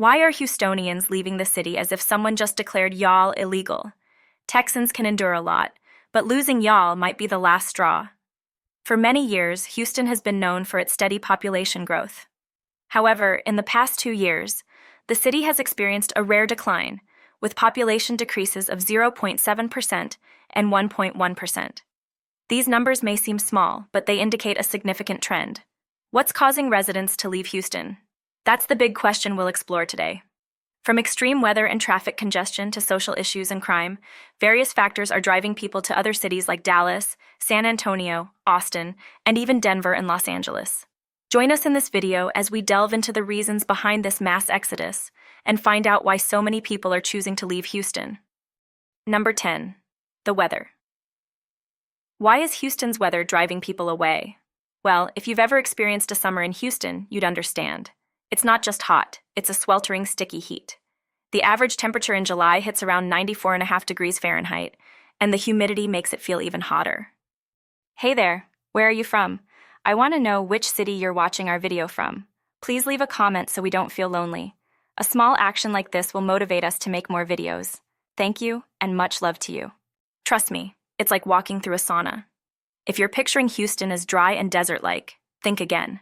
Why are Houstonians leaving the city as if someone just declared y'all illegal? Texans can endure a lot, but losing y'all might be the last straw. For many years, Houston has been known for its steady population growth. However, in the past 2 years, the city has experienced a rare decline, with population decreases of 0.7% and 1.1%. These numbers may seem small, but they indicate a significant trend. What's causing residents to leave Houston? That's the big question we'll explore today. From extreme weather and traffic congestion to social issues and crime, various factors are driving people to other cities like Dallas, San Antonio, Austin, and even Denver and Los Angeles. Join us in this video as we delve into the reasons behind this mass exodus and find out why so many people are choosing to leave Houston. Number 10. The weather. Why is Houston's weather driving people away? Well, if you've ever experienced a summer in Houston, you'd understand. It's not just hot, it's a sweltering, sticky heat. The average temperature in July hits around 94.5 degrees Fahrenheit, and the humidity makes it feel even hotter. Hey there, where are you from? I want to know which city you're watching our video from. Please leave a comment so we don't feel lonely. A small action like this will motivate us to make more videos. Thank you, and much love to you. Trust me, it's like walking through a sauna. If you're picturing Houston as dry and desert-like, think again.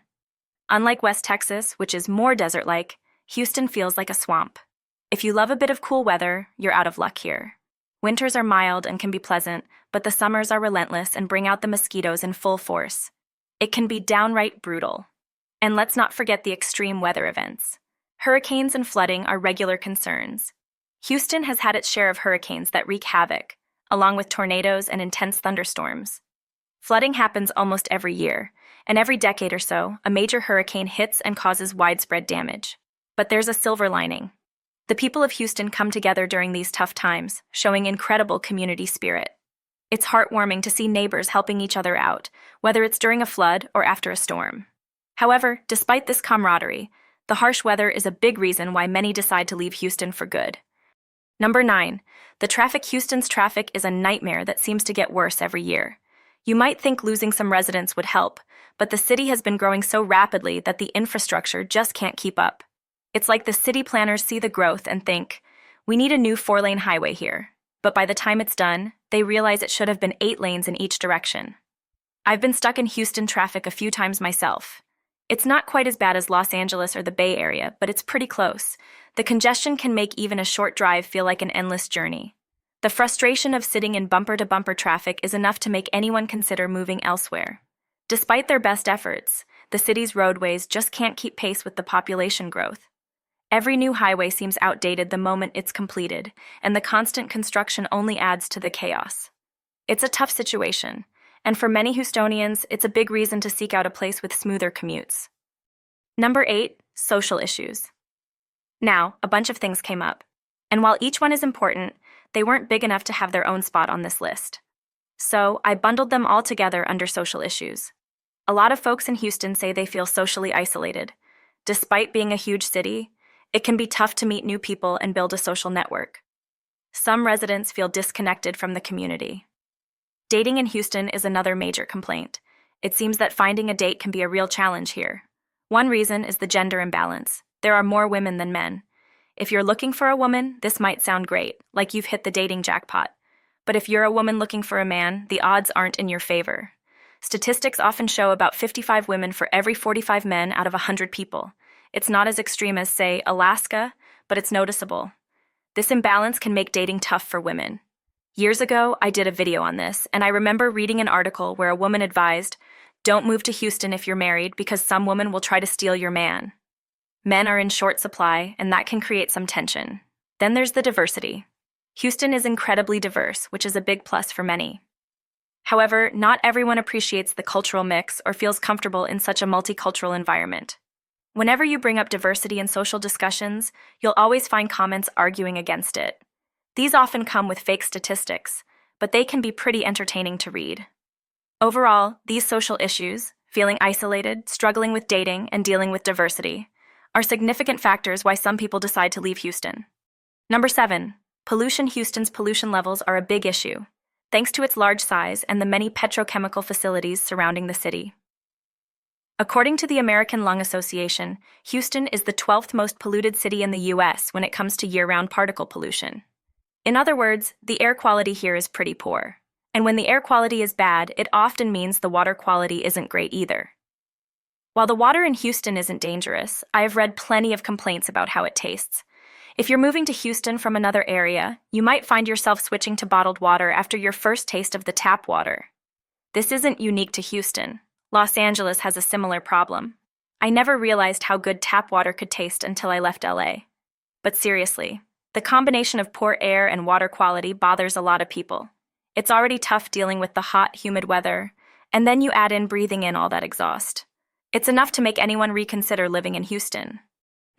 Unlike West Texas, which is more desert-like, Houston feels like a swamp. If you love a bit of cool weather, you're out of luck here. Winters are mild and can be pleasant, but the summers are relentless and bring out the mosquitoes in full force. It can be downright brutal. And let's not forget the extreme weather events. Hurricanes and flooding are regular concerns. Houston has had its share of hurricanes that wreak havoc, along with tornadoes and intense thunderstorms. Flooding happens almost every year, and every decade or so, a major hurricane hits and causes widespread damage. But there's a silver lining. The people of Houston come together during these tough times, showing incredible community spirit. It's heartwarming to see neighbors helping each other out, whether it's during a flood or after a storm. However, despite this camaraderie, the harsh weather is a big reason why many decide to leave Houston for good. Number 9. The traffic. Houston's traffic is a nightmare that seems to get worse every year. You might think losing some residents would help, but the city has been growing so rapidly that the infrastructure just can't keep up. It's like the city planners see the growth and think, we need a new 4-lane highway here. But by the time it's done, they realize it should have been 8 lanes in each direction. I've been stuck in Houston traffic a few times myself. It's not quite as bad as Los Angeles or the Bay Area, but it's pretty close. The congestion can make even a short drive feel like an endless journey. The frustration of sitting in bumper-to-bumper traffic is enough to make anyone consider moving elsewhere. Despite their best efforts, the city's roadways just can't keep pace with the population growth. Every new highway seems outdated the moment it's completed, and the constant construction only adds to the chaos. It's a tough situation, and for many Houstonians, it's a big reason to seek out a place with smoother commutes. Number 8. Social issues. Now, a bunch of things came up, and while each one is important, they weren't big enough to have their own spot on this list. So, I bundled them all together under social issues. A lot of folks in Houston say they feel socially isolated. Despite being a huge city, it can be tough to meet new people and build a social network. Some residents feel disconnected from the community. Dating in Houston is another major complaint. It seems that finding a date can be a real challenge here. One reason is the gender imbalance. There are more women than men. If you're looking for a woman, this might sound great, like you've hit the dating jackpot. But if you're a woman looking for a man, the odds aren't in your favor. Statistics often show about 55 women for every 45 men out of 100 people. It's not as extreme as, say, Alaska, but it's noticeable. This imbalance can make dating tough for women. Years ago, I did a video on this, and I remember reading an article where a woman advised, "Don't move to Houston if you're married because some woman will try to steal your man." Men are in short supply, and that can create some tension. Then there's the diversity. Houston is incredibly diverse, which is a big plus for many. However, not everyone appreciates the cultural mix or feels comfortable in such a multicultural environment. Whenever you bring up diversity in social discussions, you'll always find comments arguing against it. These often come with fake statistics, but they can be pretty entertaining to read. Overall, these social issues, feeling isolated, struggling with dating, and dealing with diversity, are significant factors why some people decide to leave Houston. Number 7. Pollution. Houston's pollution levels are a big issue, thanks to its large size and the many petrochemical facilities surrounding the city. According to the American Lung Association, Houston is the 12th most polluted city in the U.S. when it comes to year-round particle pollution. In other words, the air quality here is pretty poor. And when the air quality is bad, it often means the water quality isn't great either. While the water in Houston isn't dangerous, I have read plenty of complaints about how it tastes. If you're moving to Houston from another area, you might find yourself switching to bottled water after your first taste of the tap water. This isn't unique to Houston. Los Angeles has a similar problem. I never realized how good tap water could taste until I left LA. But seriously, the combination of poor air and water quality bothers a lot of people. It's already tough dealing with the hot, humid weather, and then you add in breathing in all that exhaust. It's enough to make anyone reconsider living in Houston.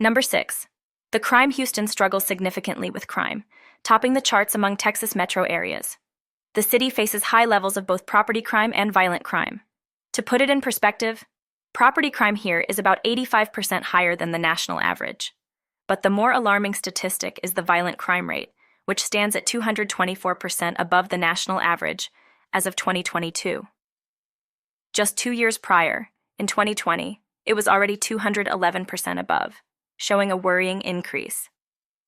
Number 6. The crime. Houston struggles significantly with crime, topping the charts among Texas metro areas. The city faces high levels of both property crime and violent crime. To put it in perspective, property crime here is about 85% higher than the national average. But the more alarming statistic is the violent crime rate, which stands at 224% above the national average as of 2022. Just 2 years prior, in 2020, it was already 211% above, showing a worrying increase.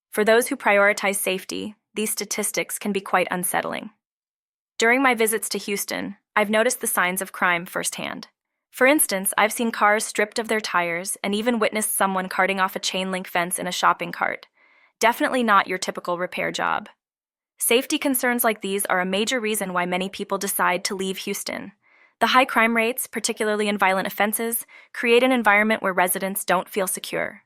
For those who prioritize safety, these statistics can be quite unsettling. During my visits to Houston, I've noticed the signs of crime firsthand. For instance, I've seen cars stripped of their tires and even witnessed someone carting off a chain-link fence in a shopping cart. Definitely not your typical repair job. Safety concerns like these are a major reason why many people decide to leave Houston. The high crime rates, particularly in violent offenses, create an environment where residents don't feel secure.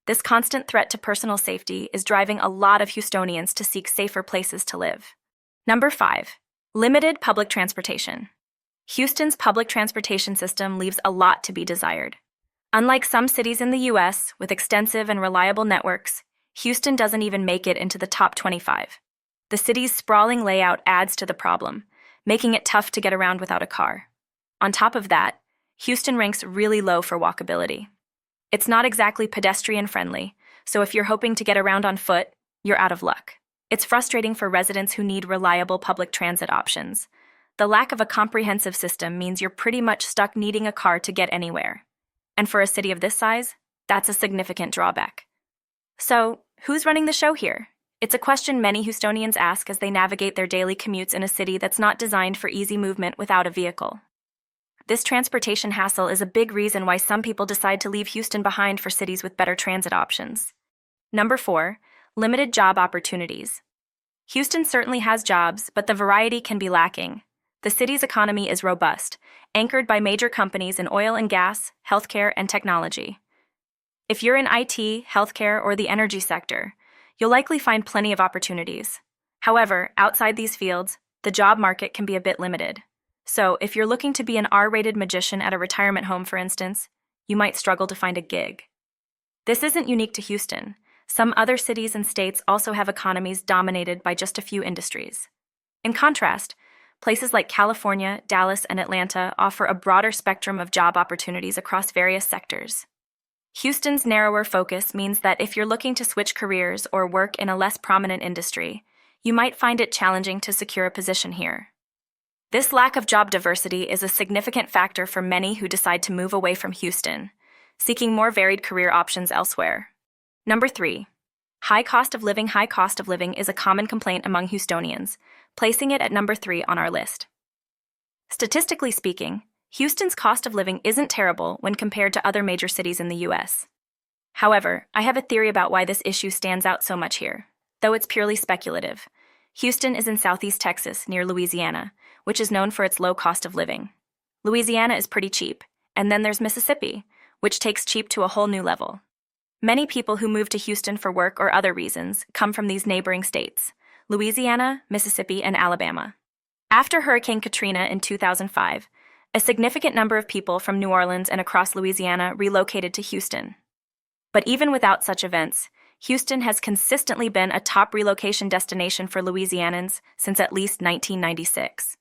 This constant threat to personal safety is driving a lot of Houstonians to seek safer places to live. Number 5. Limited public transportation. Houston's public transportation system leaves a lot to be desired. Unlike some cities in the U.S. with extensive and reliable networks, Houston doesn't even make it into the top 25. The city's sprawling layout adds to the problem, making it tough to get around without a car. On top of that, Houston ranks really low for walkability. It's not exactly pedestrian-friendly, so if you're hoping to get around on foot, you're out of luck. It's frustrating for residents who need reliable public transit options. The lack of a comprehensive system means you're pretty much stuck needing a car to get anywhere. And for a city of this size, that's a significant drawback. So, who's running the show here? It's a question many Houstonians ask as they navigate their daily commutes in a city that's not designed for easy movement without a vehicle. This transportation hassle is a big reason why some people decide to leave Houston behind for cities with better transit options. Number 4. Limited job opportunities. Houston certainly has jobs, but the variety can be lacking. The city's economy is robust, anchored by major companies in oil and gas, healthcare, and technology. If you're in IT, healthcare, or the energy sector, you'll likely find plenty of opportunities. However, outside these fields, the job market can be a bit limited. So, if you're looking to be an R-rated magician at a retirement home, for instance, you might struggle to find a gig. This isn't unique to Houston. Some other cities and states also have economies dominated by just a few industries. In contrast, places like California, Dallas, and Atlanta offer a broader spectrum of job opportunities across various sectors. Houston's narrower focus means that if you're looking to switch careers or work in a less prominent industry, you might find it challenging to secure a position here. This lack of job diversity is a significant factor for many who decide to move away from Houston, seeking more varied career options elsewhere. Number 3. High cost of living. High cost of living is a common complaint among Houstonians, placing it at number 3 on our list. Statistically speaking, Houston's cost of living isn't terrible when compared to other major cities in the U.S. However, I have a theory about why this issue stands out so much here, though it's purely speculative. Houston is in southeast Texas, near Louisiana, which is known for its low cost of living. Louisiana is pretty cheap, and then there's Mississippi, which takes cheap to a whole new level. Many people who move to Houston for work or other reasons come from these neighboring states: Louisiana, Mississippi, and Alabama. After Hurricane Katrina in 2005, a significant number of people from New Orleans and across Louisiana relocated to Houston. But even without such events, Houston has consistently been a top relocation destination for Louisianans since at least 1996.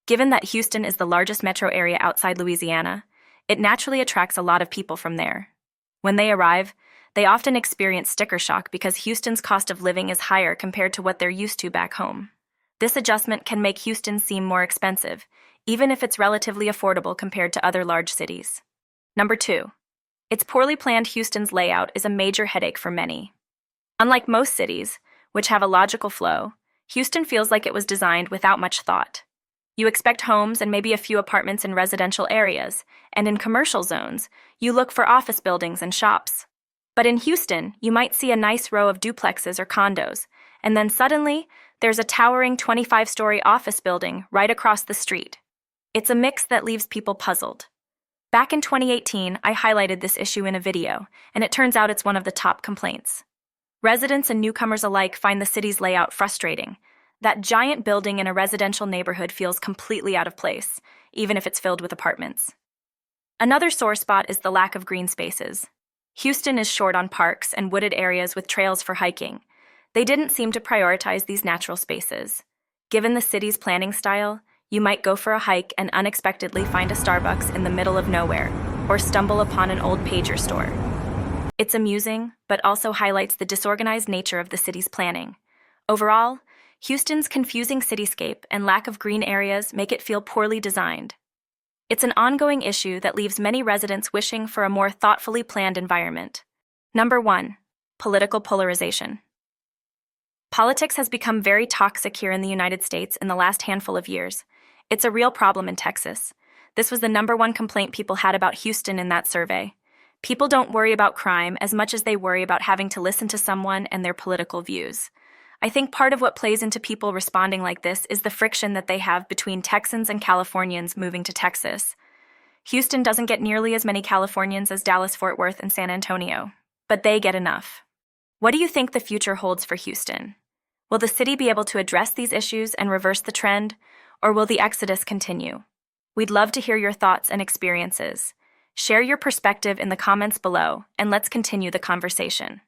Given that Houston is the largest metro area outside Louisiana, it naturally attracts a lot of people from there. When they arrive, they often experience sticker shock because Houston's cost of living is higher compared to what they're used to back home. This adjustment can make Houston seem more expensive, even if it's relatively affordable compared to other large cities. Number 2. Its poorly planned Houston's layout is a major headache for many. Unlike most cities, which have a logical flow, Houston feels like it was designed without much thought. You expect homes and maybe a few apartments in residential areas, and in commercial zones, you look for office buildings and shops. But in Houston, you might see a nice row of duplexes or condos, and then suddenly, there's a towering 25-story office building right across the street. It's a mix that leaves people puzzled. Back in 2018, I highlighted this issue in a video, and it turns out it's one of the top complaints. Residents and newcomers alike find the city's layout frustrating. That giant building in a residential neighborhood feels completely out of place, even if it's filled with apartments. Another sore spot is the lack of green spaces. Houston is short on parks and wooded areas with trails for hiking. They didn't seem to prioritize these natural spaces. Given the city's planning style, you might go for a hike and unexpectedly find a Starbucks in the middle of nowhere, or stumble upon an old pager store. It's amusing, but also highlights the disorganized nature of the city's planning. Overall, Houston's confusing cityscape and lack of green areas make it feel poorly designed. It's an ongoing issue that leaves many residents wishing for a more thoughtfully planned environment. Number 1. Political polarization. Politics has become very toxic here in the United States in the last handful of years. It's a real problem in Texas. This was the number 1 complaint people had about Houston in that survey. People don't worry about crime as much as they worry about having to listen to someone and their political views. I think part of what plays into people responding like this is the friction that they have between Texans and Californians moving to Texas. Houston doesn't get nearly as many Californians as Dallas, Fort Worth, and San Antonio, but they get enough. What do you think the future holds for Houston? Will the city be able to address these issues and reverse the trend, or will the exodus continue? We'd love to hear your thoughts and experiences. Share your perspective in the comments below, and let's continue the conversation.